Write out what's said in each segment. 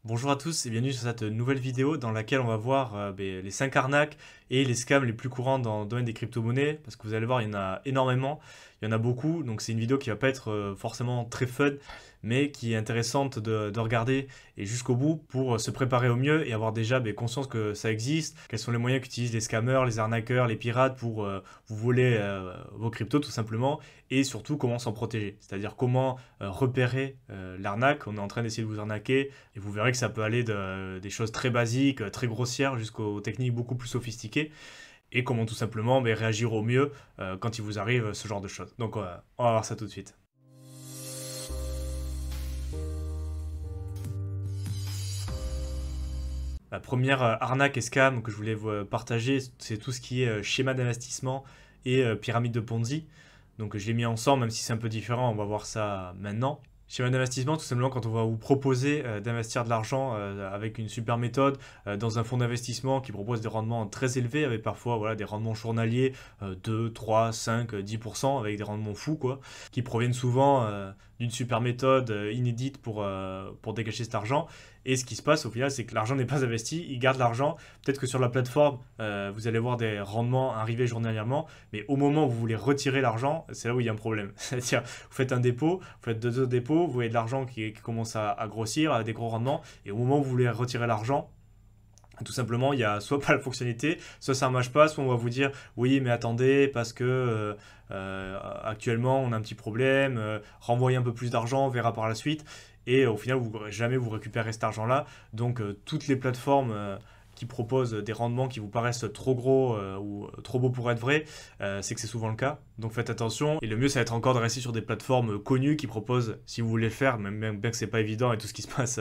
Bonjour à tous et bienvenue sur cette nouvelle vidéo dans laquelle on va voir les 5 arnaques et les scams les plus courants dans le domaine des crypto-monnaies parce que vous allez voir, il y en a énormément, il y en a beaucoup, donc c'est une vidéo qui va pas être forcément très fun mais qui est intéressante de regarder et jusqu'au bout pour se préparer au mieux et avoir déjà conscience que ça existe, quels sont les moyens qu'utilisent les scammers, les arnaqueurs, les pirates pour vous voler vos cryptos tout simplement et surtout comment s'en protéger, c'est-à-dire comment repérer l'arnaque, on est en train d'essayer de vous arnaquer et vous verrez que ça peut aller des choses très basiques, très grossières, jusqu'aux techniques beaucoup plus sophistiquées. Et comment tout simplement réagir au mieux quand il vous arrive ce genre de choses. Donc on va voir ça tout de suite. La première arnaque et scam que je voulais vous partager, c'est tout ce qui est schéma d'investissement et pyramide de Ponzi. Donc je l'ai mis ensemble, même si c'est un peu différent, on va voir ça maintenant. Schéma d'investissement, tout simplement quand on va vous proposer d'investir de l'argent avec une super méthode dans un fonds d'investissement qui propose des rendements très élevés, avec parfois des rendements journaliers 2, 3, 5, 10%, avec des rendements fous, quoi, qui proviennent souvent d'une super méthode inédite pour dégager cet argent. Et ce qui se passe au final, c'est que l'argent n'est pas investi, ils gardent l'argent. Peut-être que sur la plateforme, vous allez voir des rendements arriver journalièrement, mais au moment où vous voulez retirer l'argent, c'est là où il y a un problème. C'est-à-dire, vous faites un dépôt, vous faites deux autres dépôts, vous voyez de l'argent qui commence à grossir, à des gros rendements, et au moment où vous voulez retirer l'argent, tout simplement, il y a soit pas la fonctionnalité, soit ça ne marche pas, soit on va vous dire oui, mais attendez, parce que actuellement on a un petit problème, renvoyez un peu plus d'argent, on verra par la suite. Et au final, jamais vous récupérez cet argent-là. Donc, toutes les plateformes qui proposent des rendements qui vous paraissent trop gros ou trop beaux pour être vrais, c'est que c'est souvent le cas. Donc faites attention. Et le mieux, ça va être encore de rester sur des plateformes connues qui proposent, si vous voulez le faire, même bien que c'est pas évident et tout ce qui se passe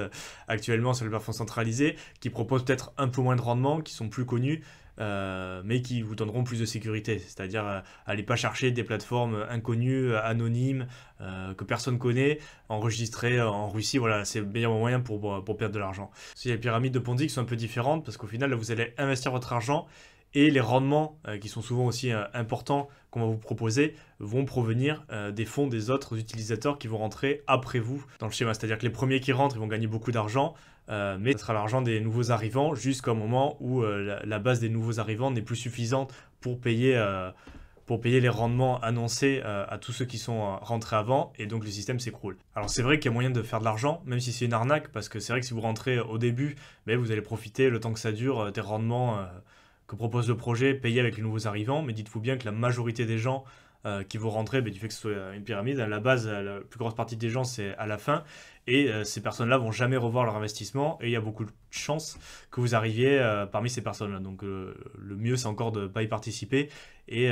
actuellement sur les plateformes centralisées, qui proposent peut-être un peu moins de rendement, qui sont plus connus. Mais qui vous donneront plus de sécurité. C'est-à-dire, allez pas chercher des plateformes inconnues, anonymes, que personne connaît, enregistrées en Russie. Voilà, c'est le meilleur moyen pour perdre de l'argent. Il y a les pyramides de Ponzi qui sont un peu différentes parce qu'au final, là, vous allez investir votre argent et les rendements, qui sont souvent aussi importants qu'on va vous proposer, vont provenir des fonds des autres utilisateurs qui vont rentrer après vous dans le schéma. C'est-à-dire que les premiers qui rentrent, ils vont gagner beaucoup d'argent, mais ce sera l'argent des nouveaux arrivants jusqu'au moment où la base des nouveaux arrivants n'est plus suffisante pour payer les rendements annoncés à tous ceux qui sont rentrés avant, et donc le système s'écroule. Alors c'est vrai qu'il y a moyen de faire de l'argent, même si c'est une arnaque, parce que c'est vrai que si vous rentrez au début, vous allez profiter le temps que ça dure des rendements que propose le projet, payé avec les nouveaux arrivants, mais dites-vous bien que la majorité des gens qui vont rentrer, du fait que ce soit une pyramide, à la base, la plus grosse partie des gens, c'est à la fin, et ces personnes-là vont jamais revoir leur investissement, et il y a beaucoup de chances que vous arriviez parmi ces personnes-là. Donc le mieux, c'est encore de ne pas y participer, et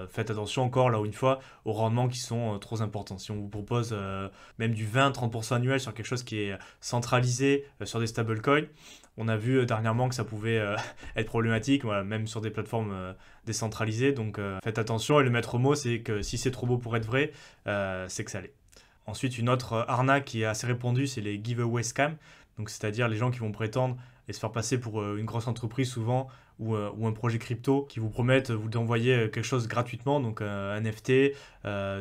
faites attention encore, là où une fois, aux rendements qui sont trop importants. Si on vous propose même du 20-30% annuel sur quelque chose qui est centralisé sur des stablecoins, on a vu dernièrement que ça pouvait être problématique, voilà, même sur des plateformes décentralisées. Donc faites attention, et le maître mot, c'est que si c'est trop beau pour être vrai, c'est que ça l'est. Ensuite, une autre arnaque qui est assez répandue, c'est les giveaway scams. Donc c'est-à-dire les gens qui vont prétendre et se faire passer pour une grosse entreprise souvent ou un projet crypto qui vous promettent vous d'envoyer quelque chose gratuitement, donc un NFT,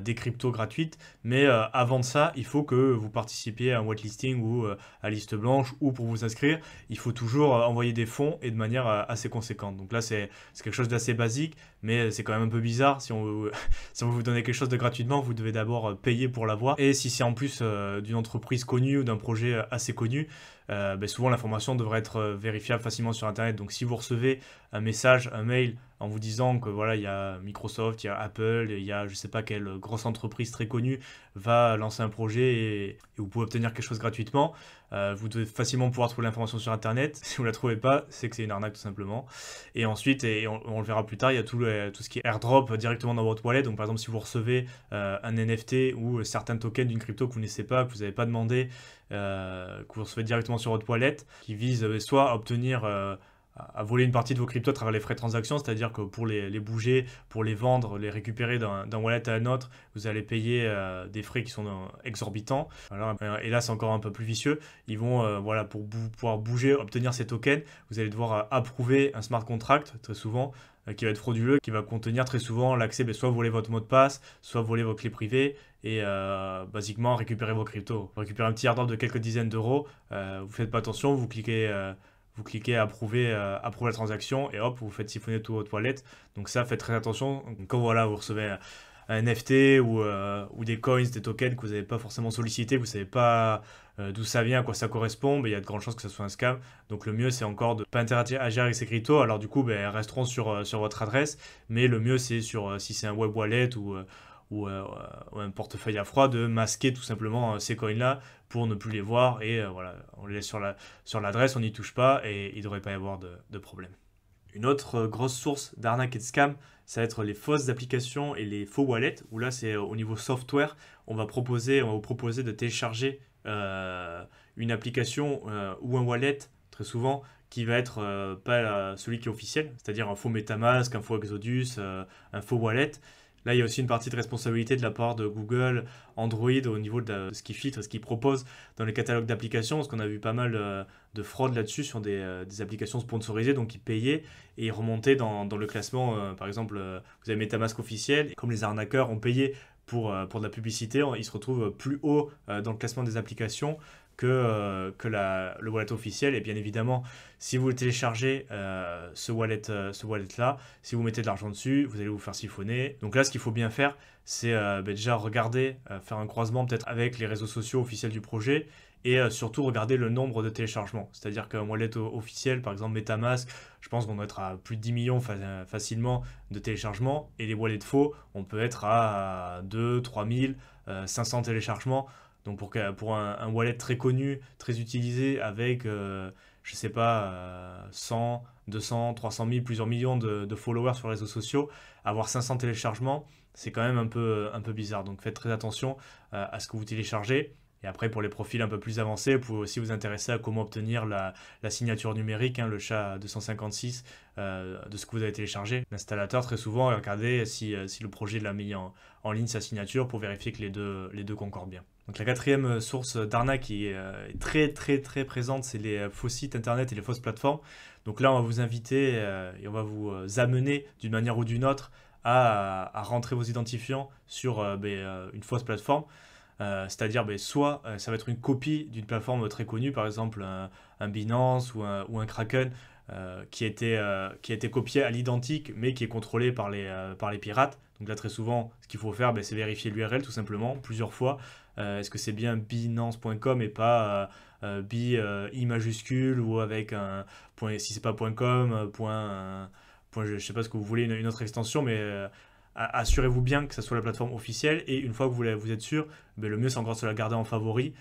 des cryptos gratuites. Mais avant de ça, il faut que vous participiez à un whitelisting ou à liste blanche, ou pour vous inscrire, il faut toujours envoyer des fonds et de manière assez conséquente. Donc là, c'est quelque chose d'assez basique, mais c'est quand même un peu bizarre. Si on veut, si on veut vous donner quelque chose de gratuitement, vous devez d'abord payer pour l'avoir. Et si c'est en plus d'une entreprise connue ou d'un projet assez connu, souvent l'information devrait être vérifiable facilement sur internet. Donc si vous recevez un message, un mail en vous disant que voilà, il y a Microsoft, il y a Apple, il y a je sais pas quelle grosse entreprise très connue va lancer un projet et vous pouvez obtenir quelque chose gratuitement, vous devez facilement pouvoir trouver l'information sur internet. Si vous la trouvez pas, c'est que c'est une arnaque tout simplement. Et ensuite, et on le verra plus tard, il y a tout ce qui est airdrop directement dans votre wallet. Donc par exemple, si vous recevez un NFT ou certains tokens d'une crypto que vous ne connaissez pas, que vous n'avez pas demandé, que vous recevez directement sur votre wallet, qui vise soit à obtenir à voler une partie de vos cryptos à travers les frais de transaction, c'est-à-dire que pour les bouger, pour les vendre, les récupérer d'un wallet à un autre, vous allez payer des frais qui sont exorbitants. Alors, et là, c'est encore un peu plus vicieux. Ils vont, pour pouvoir bouger, obtenir ces tokens, vous allez devoir approuver un smart contract, très souvent, qui va être frauduleux, qui va contenir très souvent l'accès, soit voler votre mot de passe, soit voler vos clés privées et basiquement récupérer vos cryptos. Vous récupérez un petit airdrop de quelques dizaines d'euros, vous faites pas attention, vous cliquez approuver, approuver la transaction et hop, vous faites siphonner tout votre wallet. Donc ça, faites très attention. Quand voilà, vous recevez un NFT ou des coins, des tokens que vous n'avez pas forcément sollicité, vous ne savez pas d'où ça vient, à quoi ça correspond, il y a de grandes chances que ça soit un scam. Donc le mieux c'est encore de ne pas interagir avec ces cryptos. Alors du coup, elles resteront sur votre adresse, mais le mieux c'est si c'est un web wallet ou un portefeuille à froid, de masquer tout simplement ces coins-là pour ne plus les voir et voilà, on les laisse sur l'adresse, on n'y touche pas et il ne devrait pas y avoir de problème. Une autre grosse source d'arnaque et de scam, ça va être les fausses applications et les faux wallets, où là c'est au niveau software, on va vous proposer de télécharger une application ou un wallet, très souvent, qui va être pas celui qui est officiel, c'est-à-dire un faux MetaMask, un faux Exodus, un faux wallet. Là, il y a aussi une partie de responsabilité de la part de Google, Android, au niveau de ce qu'ils filtrent, ce qu'ils proposent dans les catalogues d'applications, parce qu'on a vu pas mal de fraude là-dessus sur des applications sponsorisées, donc ils payaient et ils remontaient dans le classement. Par exemple, vous avez MetaMask officiel, et comme les arnaqueurs ont payé pour de la publicité, ils se retrouvent plus haut dans le classement des applications que le wallet officiel. Et bien évidemment, si vous téléchargez ce wallet-là, si vous mettez de l'argent dessus, vous allez vous faire siphonner. Donc là, ce qu'il faut bien faire, c'est déjà regarder, faire un croisement peut-être avec les réseaux sociaux officiels du projet et surtout regarder le nombre de téléchargements. C'est-à-dire qu'un wallet officiel, par exemple MetaMask, je pense qu'on doit être à plus de 10 millions facilement de téléchargements, et les wallets faux, on peut être à 2, 3 000, 500 téléchargements. Donc pour un wallet très connu, très utilisé, avec, je sais pas, 100, 200, 300 000, plusieurs millions de followers sur les réseaux sociaux, avoir 500 téléchargements, c'est quand même un peu bizarre. Donc faites très attention à ce que vous téléchargez. Et après, pour les profils un peu plus avancés, vous pouvez aussi vous intéresser à comment obtenir la signature numérique, le SHA-256 de ce que vous avez téléchargé. L'installateur, très souvent, regardez si le projet l'a mis en ligne sa signature pour vérifier que les deux concordent bien. Donc la quatrième source d'arnaque qui est très très très présente, c'est les faux sites internet et les fausses plateformes. Donc là, on va vous inviter et on va vous amener d'une manière ou d'une autre à rentrer vos identifiants sur une fausse plateforme. C'est-à-dire soit ça va être une copie d'une plateforme très connue, par exemple un Binance ou un Kraken, qui a été copié à l'identique mais qui est contrôlé par les pirates. Donc là, très souvent, ce qu'il faut faire, c'est vérifier l'URL tout simplement plusieurs fois. Est-ce que c'est bien binance.com et pas I majuscule ou avec un point, si c'est pas .com, je sais pas ce que vous voulez, une autre extension, mais assurez-vous bien que ça soit la plateforme officielle, et une fois que vous êtes sûr, le mieux c'est encore de se la garder en favori,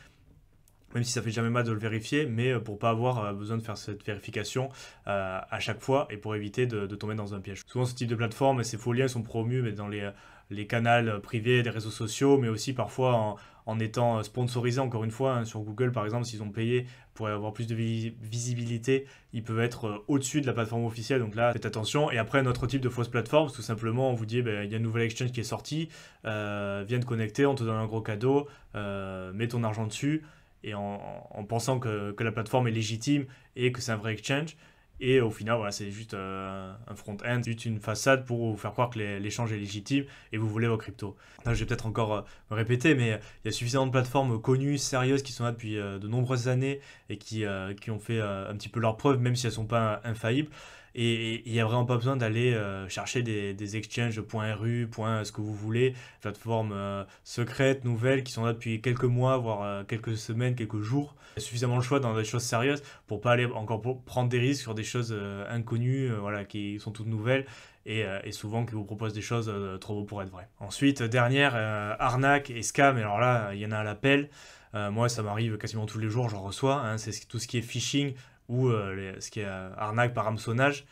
même si ça fait jamais mal de le vérifier, mais pour pas avoir besoin de faire cette vérification à chaque fois et pour éviter de tomber dans un piège. Souvent ce type de plateforme, ces faux liens sont promus dans les canaux privés des réseaux sociaux, mais aussi parfois en étant sponsorisés, encore une fois, sur Google par exemple, s'ils ont payé pour avoir plus de visibilité, ils peuvent être au-dessus de la plateforme officielle, donc là faites attention. Et après, un autre type de fausse plateforme, tout simplement on vous dit il y a une nouvelle exchange qui est sortie, viens te connecter, on te donne un gros cadeau, mets ton argent dessus, et en pensant que la plateforme est légitime et que c'est un vrai exchange. Et au final, voilà, c'est juste un front-end, juste une façade pour vous faire croire que l'échange est légitime et vous voulez vos cryptos. Là, je vais peut-être encore me répéter, mais il y a suffisamment de plateformes connues, sérieuses, qui sont là depuis de nombreuses années et qui ont fait un petit peu leurs preuves, même si elles ne sont pas infaillibles. Et il n'y a vraiment pas besoin d'aller chercher des exchanges .ru, ce que vous voulez, plateformes secrètes, nouvelles, qui sont là depuis quelques mois, voire quelques semaines, quelques jours. Il y a suffisamment de choix dans des choses sérieuses pour pas aller encore prendre des risques sur des choses inconnues, qui sont toutes nouvelles et souvent qui vous proposent des choses trop beaux pour être vraies. Ensuite, dernière, arnaque et scam. Et alors là, il y en a à l'appel. Moi, ça m'arrive quasiment tous les jours, j'en reçois. C'est tout ce qui est phishing ou ce qui est arnaque par hameçonnage.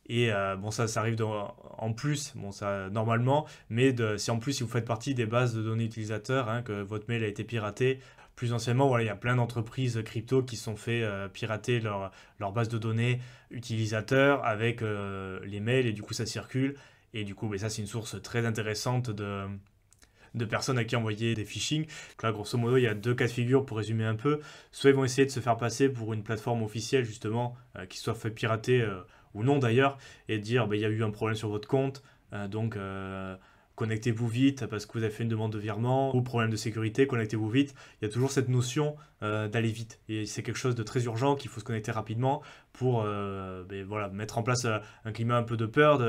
Et ça arrive en plus, ça normalement, mais si en plus si vous faites partie des bases de données utilisateurs, que votre mail a été piraté, plus anciennement, voilà, il y a plein d'entreprises crypto qui sont fait pirater leur base de données utilisateurs avec les mails, et du coup ça circule, et du coup ça c'est une source très intéressante de personnes à qui envoyer des phishing. Donc là, grosso modo, il y a deux cas de figure pour résumer un peu. Soit ils vont essayer de se faire passer pour une plateforme officielle, justement, qui soit fait pirater ou non d'ailleurs, et dire bah, il y a eu un problème sur votre compte, donc connectez-vous vite parce que vous avez fait une demande de virement, ou problème de sécurité, connectez-vous vite. Il y a toujours cette notion d'aller vite. Et c'est quelque chose de très urgent qu'il faut se connecter rapidement pour ben, voilà, mettre en place un climat un peu de peur,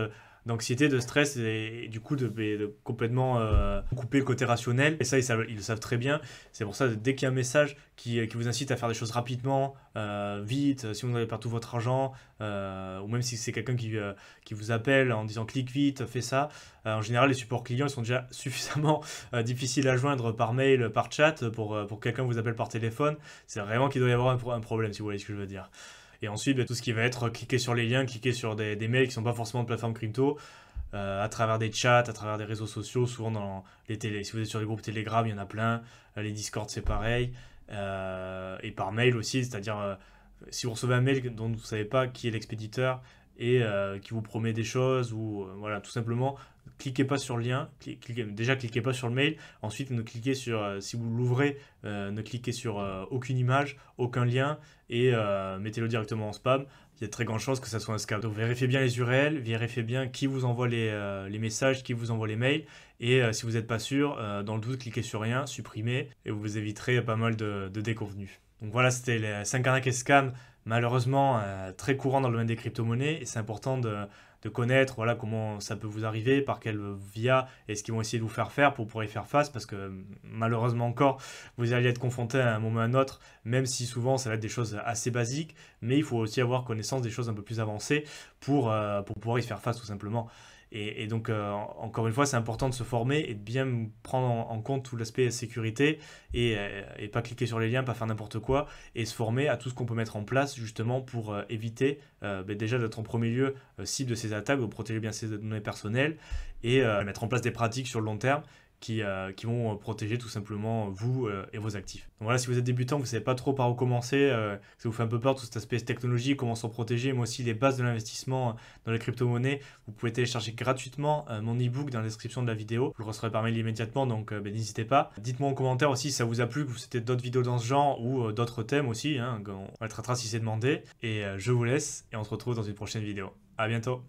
d'anxiété, de stress et du coup de complètement couper le côté rationnel. Et ça, ils le savent très bien. C'est pour ça, dès qu'il y a un message qui vous incite à faire des choses rapidement, vite, si vous n'avez pas tout votre argent, ou même si c'est quelqu'un qui vous appelle en disant clique vite, fais ça, en général, les supports clients ils sont déjà suffisamment difficiles à joindre par mail, par chat, pour que quelqu'un vous appelle par téléphone. C'est vraiment qu'il doit y avoir un problème, si vous voyez ce que je veux dire. Et ensuite, tout ce qui va être cliquer sur les liens, cliquer sur des mails qui ne sont pas forcément de plateforme crypto, à travers des chats, à travers des réseaux sociaux, souvent dans les télé. Si vous êtes sur les groupes Telegram, il y en a plein. Les Discord, c'est pareil. Et par mail aussi, c'est-à-dire si vous recevez un mail dont vous ne savez pas qui est l'expéditeur et qui vous promet des choses, ou voilà, tout simplement, cliquez pas sur le lien, déjà cliquez pas sur le mail, ensuite ne cliquez sur, si vous l'ouvrez, ne cliquez sur aucune image, aucun lien, et mettez-le directement en spam. Il y a de très grandes chances que ça soit un scam. Donc vérifiez bien les URL, vérifiez bien qui vous envoie les messages, qui vous envoie les mails, et si vous n'êtes pas sûr, dans le doute, cliquez sur rien, supprimez, et vous éviterez pas mal de déconvenus. Donc voilà, c'était les 5 arnaques et scams, malheureusement très courants dans le domaine des crypto-monnaies, et c'est important de connaître voilà, comment ça peut vous arriver, par quelle via, et ce qu'ils vont essayer de vous faire pour pouvoir y faire face, parce que malheureusement encore, vous allez être confronté à un moment ou à un autre, même si souvent ça va être des choses assez basiques, mais il faut aussi avoir connaissance des choses un peu plus avancées pour pouvoir y faire face tout simplement. Et donc, encore une fois, c'est important de se former et de bien prendre en compte tout l'aspect sécurité et pas cliquer sur les liens, pas faire n'importe quoi et se former à tout ce qu'on peut mettre en place justement pour éviter déjà d'être en premier lieu cible de ces attaques, de protéger bien ses données personnelles et mettre en place des pratiques sur le long terme qui vont protéger tout simplement vous et vos actifs. Donc voilà, si vous êtes débutant, vous ne savez pas trop par où commencer, que ça vous fait un peu peur tout cet aspect technologique, comment s'en protéger, mais aussi les bases de l'investissement dans les crypto-monnaies, vous pouvez télécharger gratuitement mon e-book dans la description de la vidéo. Je le recevrez par mail immédiatement, donc n'hésitez pas. Dites-moi en commentaire aussi si ça vous a plu, que vous souhaitez d'autres vidéos dans ce genre ou d'autres thèmes aussi, on va le traitera si c'est demandé. Et je vous laisse et on se retrouve dans une prochaine vidéo. À bientôt.